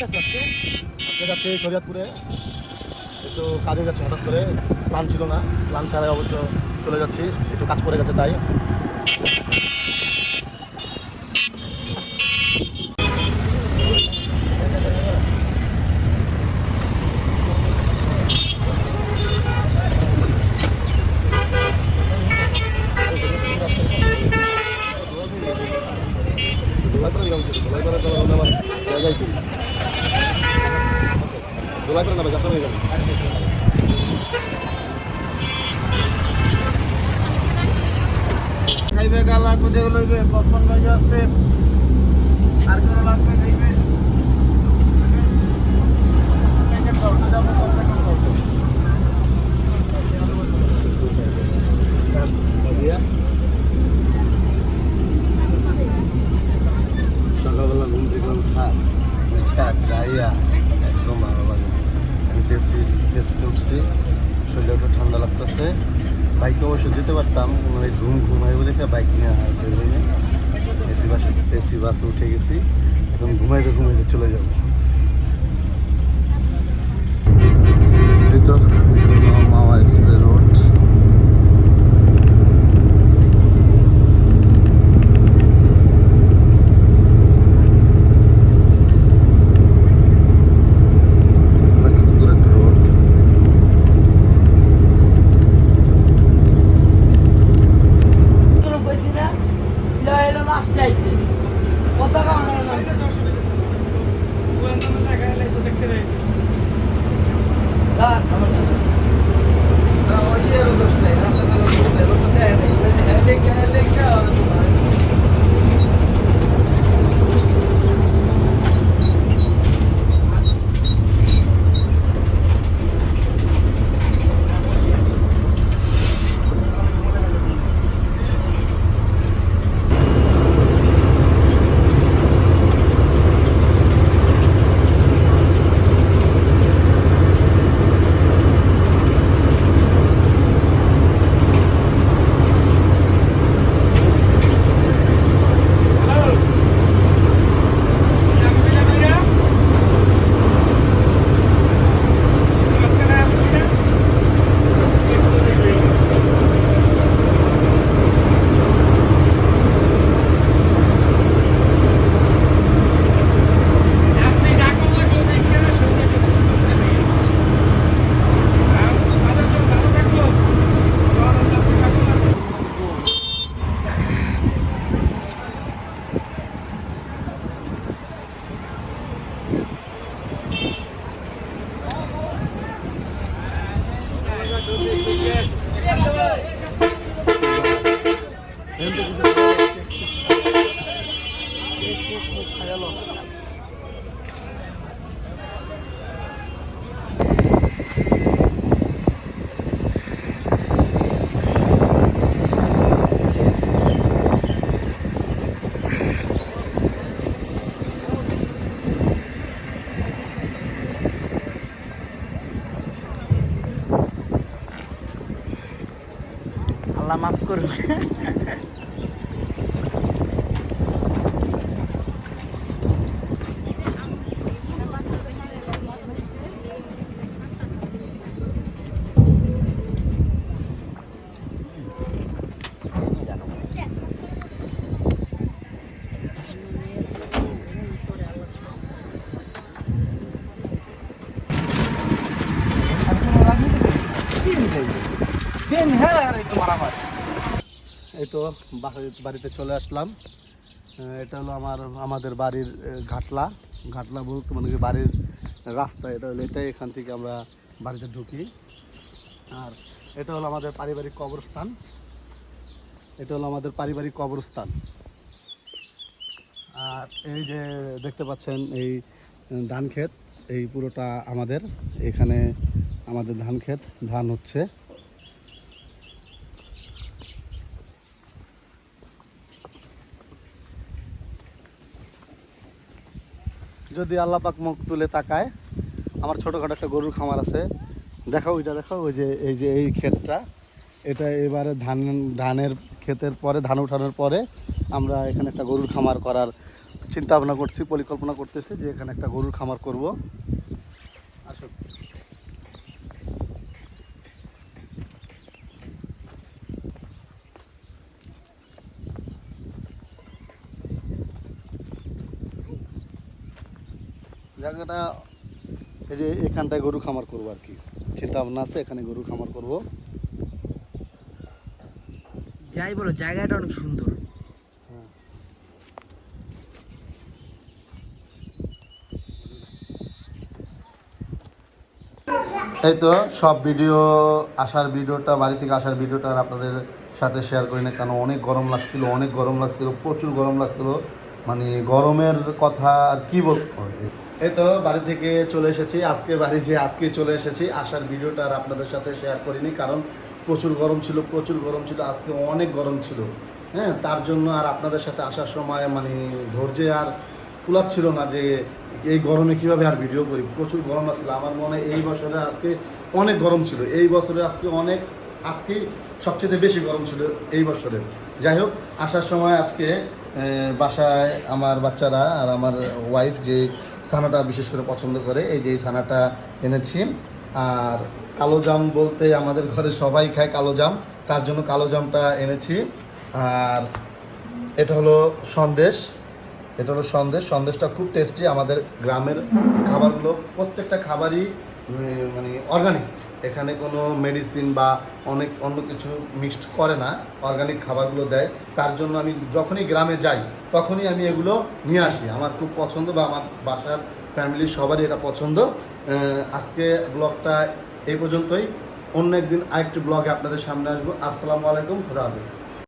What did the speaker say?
আছে আজকে? আজকে যাচ্ছে শরীয়তপুরে, একটু কাজে যাচ্ছে। হঠাৎ করে প্ল্যান ছিল না, প্ল্যান ছাড়াই অবশ্য চলে যাচ্ছি, একটু কাজ পড়ে গেছে তাই। জোলাই করে নেবে, যাত্রা হয়ে যাবে। খাইবে গা লাগবে, যেগুলো হইবে পপকর্ন ভাজা আছে, আর করে লাগবে খাইবে। সকালবেলা ঘুম থেকে উঠা চাইয়া একদম ভালো লাগে। আমি এসিতে উঠছি, শরীরে একটু ঠান্ডা লাগতেছে। বাইকে অবশ্য যেতে পারতাম, মানে ঘুমাই বলে বাইক নিয়ে বের হয়ে এসি বাসে উঠে গেছি। এখন ঘুমাইতে চলে যাবো। এই তো মাওয়া এক্সপ্রেস রোড। আল্লাহ মাফ করুন। এই তো বাড়িতে চলে আসলাম। এটা হলো আমাদের বাড়ির ঘাটলা বলতে মানে কি বাড়ির রাস্তা। এটা হলো এটাই, এখান থেকে আমরা বাড়িতে ঢুকি। আর এটা হলো আমাদের পারিবারিক কবরস্থান। আর এই যে দেখতে পাচ্ছেন এই ধান ক্ষেত, এই পুরোটা আমাদের। এখানে আমাদের ধান ক্ষেত, ধান হচ্ছে। যদি আল্লাহ পাক মুখ তুলে তাকায়, আমার ছোটোখাটো একটা গরুর খামার আছে। দেখাও, ওইটা দেখাও, এই ক্ষেতটা, এটা এবারে ধানের ক্ষেতের পরে, ধান উঠানোর পরে আমরা এখানে একটা গরুর খামার করার চিন্তা ভাবনা করছি, পরিকল্পনা করতেছি যে এখানে একটা গরুর খামার করব। আসুন। জায়গাটা এই যে এখানটায় গরু খামার করবো আর কি, চিন্তা ভাবনা আছে এখানে গরু খামার করব। যাই বলো, জায়গাটা অনেক সুন্দর। এই তো সব ভিডিও আসার ভিডিওটা, বাড়ি থেকে আসার ভিডিওটা আর আপনাদের সাথে শেয়ার করি না, কারণ অনেক গরম লাগছিল, অনেক গরম লাগছিল, প্রচুর গরম লাগছিল, মানে গরমের কথা আর কি বলবো। এই তো বাড়ি থেকে চলে এসেছি, আজকে বাড়ি যে আজকে চলে এসেছি, আসার ভিডিওটা আর আপনাদের সাথে শেয়ার করিনি, কারণ প্রচুর গরম ছিল, প্রচুর গরম ছিল, আজকে অনেক গরম ছিল। হ্যাঁ, তার জন্য আর আপনাদের সাথে আসার সময় মানে ধৈর্যে আর কুলাচ্ছিল না যে এই গরমে কীভাবে আর ভিডিও করি, প্রচুর গরম লাগছিল। আমার মনে হয় এই বছরে আজকে অনেক গরম ছিল, এই বছরে আজকে সবচেয়ে বেশি গরম ছিল এই বছরে। যাই হোক, আসার সময় আজকে বাসায় আমার বাচ্চারা আর আমার ওয়াইফ যে ছানাটা বিশেষ করে পছন্দ করে, এই যে এই ছানাটা এনেছি। আর কালো জাম বলতে আমাদের ঘরে সবাই খায় কালো জাম, তার জন্য কালো জামটা এনেছি। আর এটা হলো সন্দেশ, সন্দেশটা খুব টেস্টি। আমাদের গ্রামের খাবারগুলো প্রত্যেকটা খাবারই মানে অর্গানিক, এখানে কোনো মেডিসিন বা অন্য কিছু মিক্সড করে না, অর্গানিক খাবারগুলো দেয়। তার জন্য আমি যখনই গ্রামে যাই তখনই আমি এগুলো নিয়ে আসি, আমার খুব পছন্দ বা আমার বাসার ফ্যামিলির সবারই এটা পছন্দ। আজকে ব্লগটা এই পর্যন্তই, অন্য একদিন আরেকটি ব্লগে আপনাদের সামনে আসবো। আসসালামু আলাইকুম, খোদা হাফেজ।